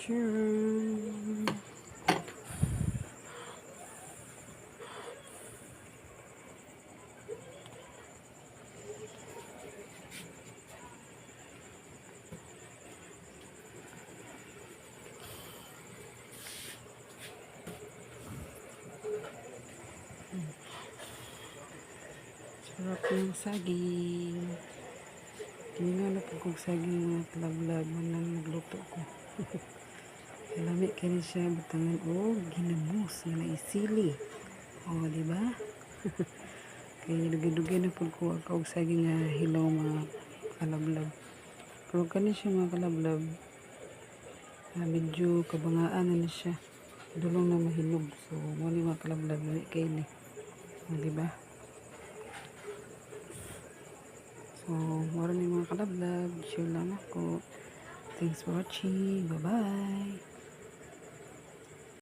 Tchurn. Sarap ng saging. Tingnan na po kong saging mga kalab-lab man nagluto ko. Lami kini siya butangan o ginamos nga na isili. O, di ba? Kaya dugay-dugay na po ko ang saging nga hilaw mga kalab-lab. Pero kani siya mga kalab-lab. Medyo kabangaan na siya. Dulong na mahinog. So, mo ni mga kalab-lab lami kay ni. O, di ba? So, mura ni mga kalab-lab. Share lang ako. Thanks for watching. Bye-bye.